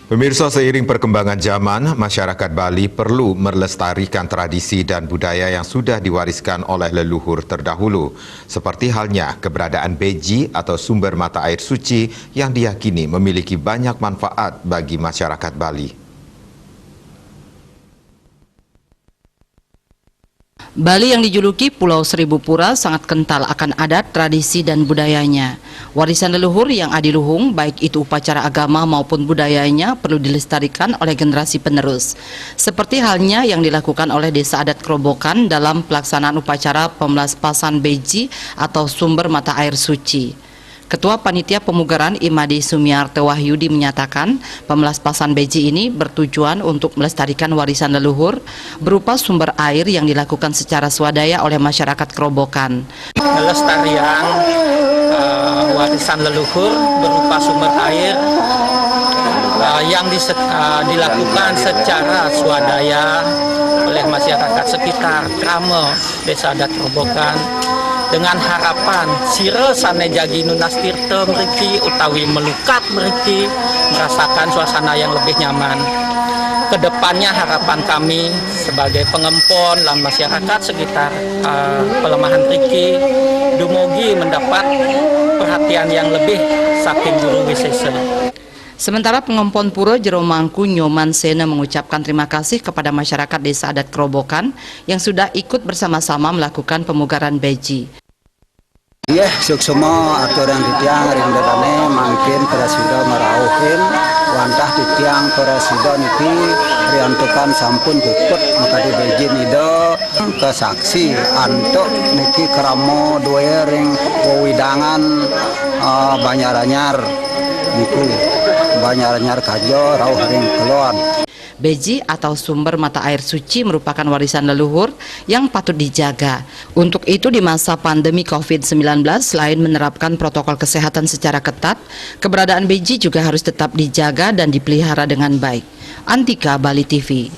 Pemirsa, seiring perkembangan zaman, masyarakat Bali perlu melestarikan tradisi dan budaya yang sudah diwariskan oleh leluhur terdahulu. Seperti halnya keberadaan beji atau sumber mata air suci yang diyakini memiliki banyak manfaat bagi masyarakat Bali. Bali yang dijuluki Pulau Seribu Pura sangat kental akan adat, tradisi, dan budayanya. Warisan leluhur yang adiluhung, baik itu upacara agama maupun budayanya, perlu dilestarikan oleh generasi penerus. Seperti halnya yang dilakukan oleh Desa Adat Kerobokan dalam pelaksanaan upacara pemelaspasan beji atau sumber mata air suci. Ketua Panitia Pemugaran Imadi Sumiarto Wahyudi menyatakan pemelaspasan beji ini bertujuan untuk melestarikan warisan leluhur berupa sumber air yang dilakukan secara swadaya oleh masyarakat Kerobokan. Pelestarian warisan leluhur berupa sumber air yang dilakukan secara swadaya oleh masyarakat sekitar Krame Desa Adat Kerobokan, dengan harapan sire sanejagi nunastirte meriki utawi melukat meriki merasakan suasana yang lebih nyaman. Kedepannya harapan kami sebagai pengempon dan masyarakat sekitar pelemahan riki dumugi mendapat perhatian yang lebih saking guru wisesa. Sementara pengempon Pura Jero Mangku Nyoman Sena mengucapkan terima kasih kepada masyarakat Desa Adat Kerobokan yang sudah ikut bersama-sama melakukan pemugaran beji. Iya, suksema aturan ditiang rindadane mangkin presida merauhin wantah ditiang presida niki riantukan sampun puput maka di beji nido kesaksi antuk niki keramo dua ring wewidangan Banyaranyar niku Banyaranyar kajo rauh ring keluar. Beji atau sumber mata air suci merupakan warisan leluhur yang patut dijaga. Untuk itu di masa pandemi COVID-19, selain menerapkan protokol kesehatan secara ketat, keberadaan beji juga harus tetap dijaga dan dipelihara dengan baik. Antika, Bali TV.